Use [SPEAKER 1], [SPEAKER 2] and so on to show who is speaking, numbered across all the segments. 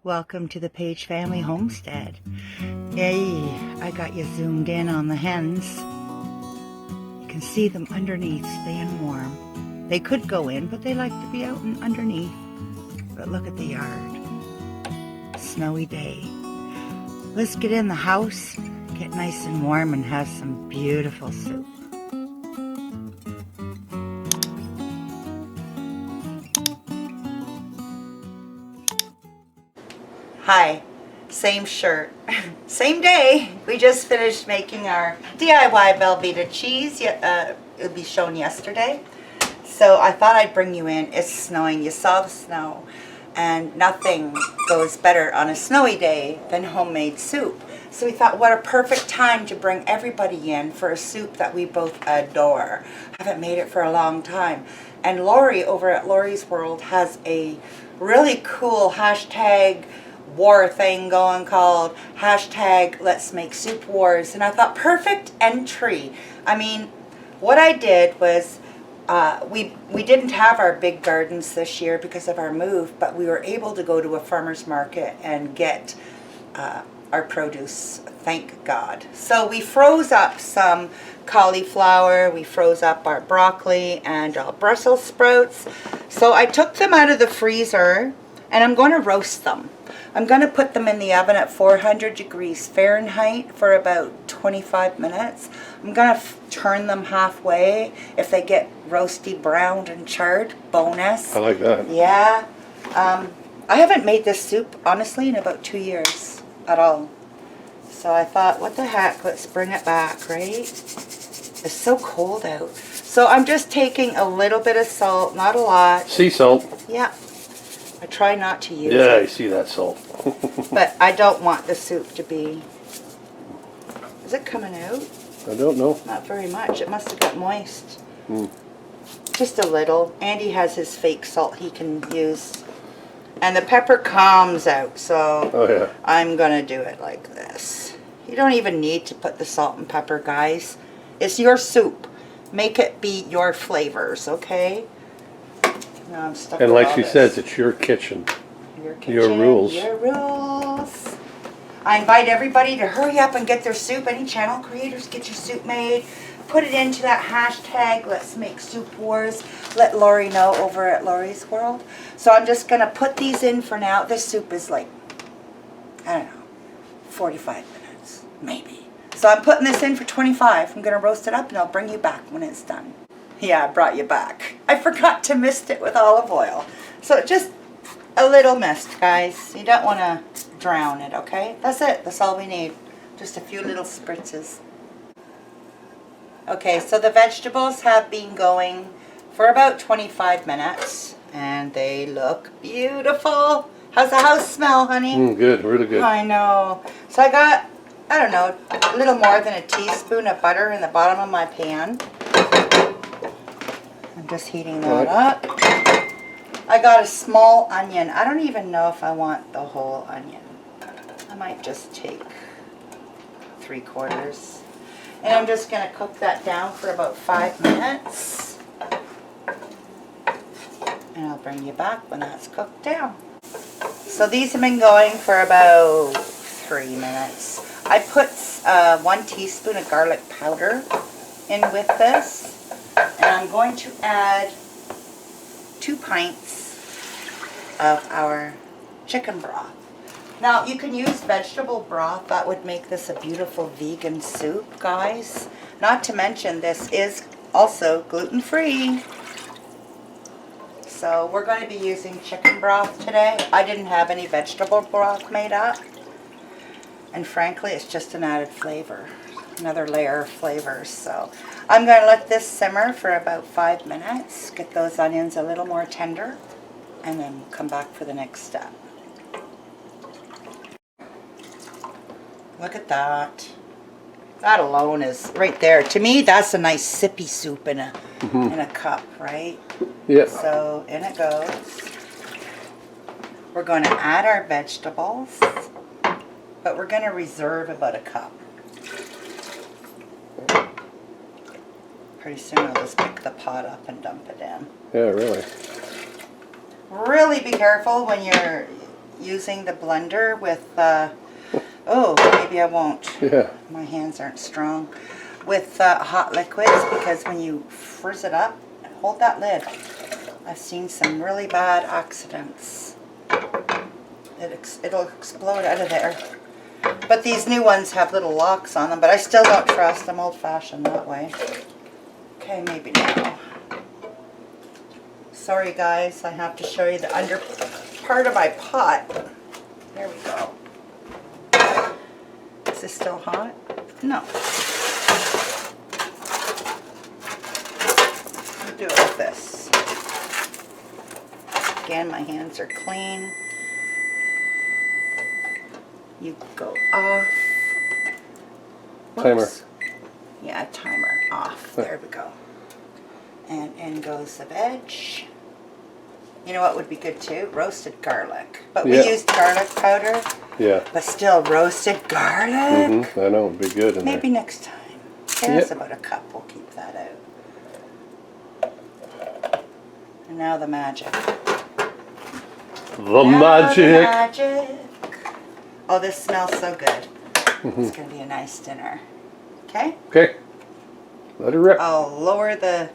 [SPEAKER 1] Welcome to the Paige family homestead. Yay, I got you zoomed in on the hens. You can see them underneath staying warm. They could go in, but they like to be out and underneath. But look at the yard. Snowy day. Let's get in the house, get nice and warm, and have some beautiful soup. Hi, same shirt, same day. We just finished making our DIY Velveeta cheese. It'll be shown yesterday. So I thought I'd bring you in. It's snowing. You saw the snow. And nothing goes better on a snowy day than homemade soup. So we thought, what a perfect time to bring everybody in for a soup that we both adore. Haven't made it for a long time. And Lori over at Lori's World has a really cool hashtag war thing going called hashtag Let's Make Soup Wars. And I thought, perfect entry. I mean, what I did was we didn't have our big gardens this year because of our move, but we were able to go to a farmer's market and get our produce, thank God. So we froze up some cauliflower, we froze up our broccoli and Brussels sprouts. So I took them out of the freezer and I'm going to roast them. I'm going to put them in the oven at 400 degrees Fahrenheit for about 25 minutes. I'm going to turn them halfway. If they get roasty, browned, and charred, bonus.
[SPEAKER 2] I like that.
[SPEAKER 1] Yeah. I haven't made this soup, honestly, in about 2 years at all. So I thought, what the heck, let's bring it back, right? It's so cold out. So I'm just taking a little bit of salt, not a lot.
[SPEAKER 2] Sea salt.
[SPEAKER 1] Yeah. I try not to use it.
[SPEAKER 2] Yeah, I see that salt.
[SPEAKER 1] But I don't want the soup to be... Is it coming out?
[SPEAKER 2] I don't know.
[SPEAKER 1] Not very much. It must have got moist. Just a little. Andy has his fake salt he can use. And the pepper comes out, so I'm going to do it like this. You don't even need to put the salt and pepper, guys. It's your soup. Make it be your flavors, okay? Now I'm stuck
[SPEAKER 2] And
[SPEAKER 1] with
[SPEAKER 2] like
[SPEAKER 1] all
[SPEAKER 2] she
[SPEAKER 1] this.
[SPEAKER 2] says, it's your kitchen.
[SPEAKER 1] Your kitchen,
[SPEAKER 2] your rules.
[SPEAKER 1] Your rules. I invite everybody to hurry up and get their soup. Any channel creators, get your soup made. Put it into that hashtag, Let's Make Soup Wars. Let Lori know over at Lori's World. So I'm just going to put these in for now. This soup is like, I don't know, 45 minutes, maybe. So I'm putting this in for 25. I'm going to roast it up and I'll bring you back when it's done. Yeah, I brought you back. I forgot to mist it with olive oil. So just a little mist, guys. You don't want to drown it, okay? That's it. That's all we need. Just a few little spritzes. Okay, so the vegetables have been going for about 25 minutes. And they look beautiful. How's the house smell, honey?
[SPEAKER 2] Good, really good.
[SPEAKER 1] I know. So I got, I don't know, a little more than a teaspoon of butter in the bottom of my pan. I'm just heating that up. I got a small onion. I don't even know if I want the whole onion. I might just take 3/4. And I'm just going to cook that down for about 5 minutes. And I'll bring you back when that's cooked down. So these have been going for about 3 minutes. I put 1 teaspoon of garlic powder in with this. And I'm going to add 2 pints of our chicken broth. Now, you can use vegetable broth. That would make this a beautiful vegan soup, guys. Not to mention, this is also gluten-free. So, we're going to be using chicken broth today. I didn't have any vegetable broth made up. And frankly, it's just an added flavor. Another layer of flavors. So, I'm going to let this simmer for about 5 minutes. Get those onions a little more tender. And then come back for the next step. Look at that. That alone is right there. To me, that's a nice sippy soup in a cup, right?
[SPEAKER 2] Yeah.
[SPEAKER 1] So in it goes. We're going to add our vegetables, but we're going to reserve about a cup. Pretty soon I'll just pick the pot up and dump it in.
[SPEAKER 2] Yeah, really.
[SPEAKER 1] Really be careful when you're using the blender with, oh, maybe I won't.
[SPEAKER 2] Yeah.
[SPEAKER 1] My hands aren't strong. With hot liquids, because when you frizz it up, hold that lid. I've seen some really bad accidents. It'll explode out of there. But these new ones have little locks on them, but I still don't trust. I'm old-fashioned that way. Okay, maybe now. Sorry guys, I have to show you the under part of my pot. There we go. Is this still hot? No. I'll do it with this. Again, my hands are clean. You go off. Whoops.
[SPEAKER 2] Timer.
[SPEAKER 1] Yeah, timer off. There we go. And in goes the veg. You know what would be good too? Roasted garlic. But we used garlic powder.
[SPEAKER 2] Yeah.
[SPEAKER 1] But still roasted garlic.
[SPEAKER 2] I know, it'd be good in
[SPEAKER 1] Maybe
[SPEAKER 2] there.
[SPEAKER 1] next time. There's about a cup. We'll keep that out. And now the magic.
[SPEAKER 2] The
[SPEAKER 1] Now
[SPEAKER 2] magic.
[SPEAKER 1] the magic. Oh, this smells so good. It's going to be a nice dinner. Okay?
[SPEAKER 2] Okay. Let it rip.
[SPEAKER 1] I'll lower the...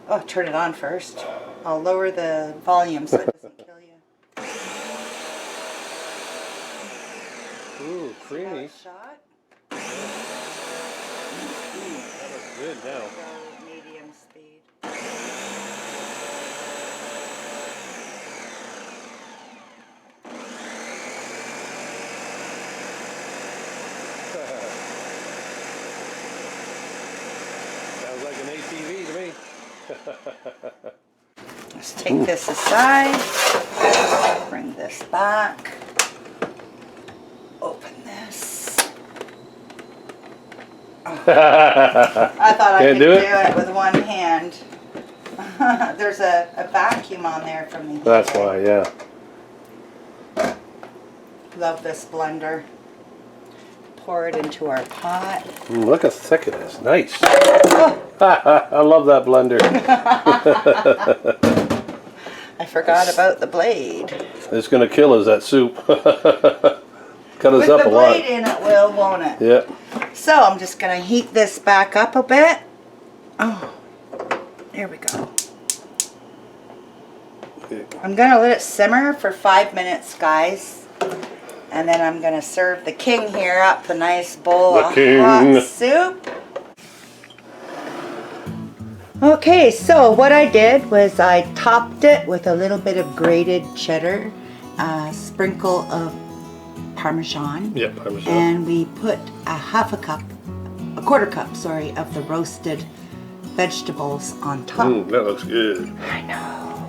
[SPEAKER 1] Oh, turn it on first. I'll lower the volume so it doesn't kill you.
[SPEAKER 2] Ooh,
[SPEAKER 1] Got
[SPEAKER 2] creamy.
[SPEAKER 1] a shot.
[SPEAKER 2] That looks good now.
[SPEAKER 1] Go medium speed.
[SPEAKER 2] Sounds like an ATV to me.
[SPEAKER 1] Let's take this aside. Bring this back. Open this. Oh. I thought I
[SPEAKER 2] Can't
[SPEAKER 1] could
[SPEAKER 2] do
[SPEAKER 1] do
[SPEAKER 2] it?
[SPEAKER 1] it with one hand. There's a vacuum on there from the
[SPEAKER 2] That's
[SPEAKER 1] heater.
[SPEAKER 2] why, yeah.
[SPEAKER 1] Love this blender. Pour it into our pot.
[SPEAKER 2] Look how thick it is. Nice.
[SPEAKER 1] Oh,
[SPEAKER 2] I love that blender.
[SPEAKER 1] I forgot about the blade.
[SPEAKER 2] It's gonna kill us, that soup. Cut us
[SPEAKER 1] With
[SPEAKER 2] up
[SPEAKER 1] the
[SPEAKER 2] a lot.
[SPEAKER 1] blade in it will, won't it?
[SPEAKER 2] Yeah.
[SPEAKER 1] So I'm just going to heat this back up a bit. Oh, there we go. I'm going to let it simmer for 5 minutes, guys. And then I'm going to serve the king here up a nice bowl
[SPEAKER 2] The
[SPEAKER 1] of
[SPEAKER 2] king.
[SPEAKER 1] hot soup. Okay, so what I did was I topped it with a little bit of grated cheddar, a sprinkle of Parmesan.
[SPEAKER 2] Yep, Parmesan.
[SPEAKER 1] And we put a quarter cup, of the roasted vegetables on top.
[SPEAKER 2] That looks good.
[SPEAKER 1] I know.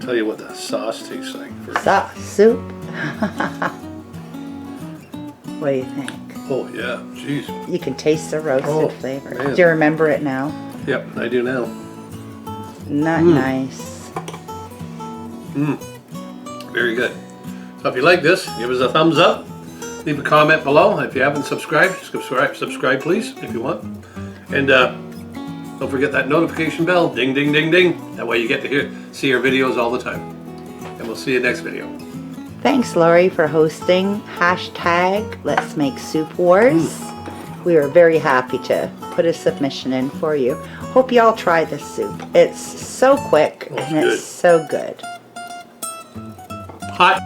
[SPEAKER 2] Tell you what that sauce tastes like.
[SPEAKER 1] Sauce, soup. What do you think?
[SPEAKER 2] Oh yeah, jeez.
[SPEAKER 1] You can taste the roasted flavor.
[SPEAKER 2] Man.
[SPEAKER 1] Do you remember it now?
[SPEAKER 2] Yep, I do now.
[SPEAKER 1] Not nice.
[SPEAKER 2] Very good. So if you like this, give us a thumbs up. Leave a comment below. If you haven't subscribed, subscribe please if you want. And don't forget that notification bell. Ding, ding, ding, ding. That way you get to see our videos all the time. And we'll see you next video.
[SPEAKER 1] Thanks, Lori, for hosting hashtag Let's Make Soup Wars. We were very happy to put a submission in for you. Hope you all try this soup. It's so quick and
[SPEAKER 2] good.
[SPEAKER 1] it's so good.
[SPEAKER 2] Hot.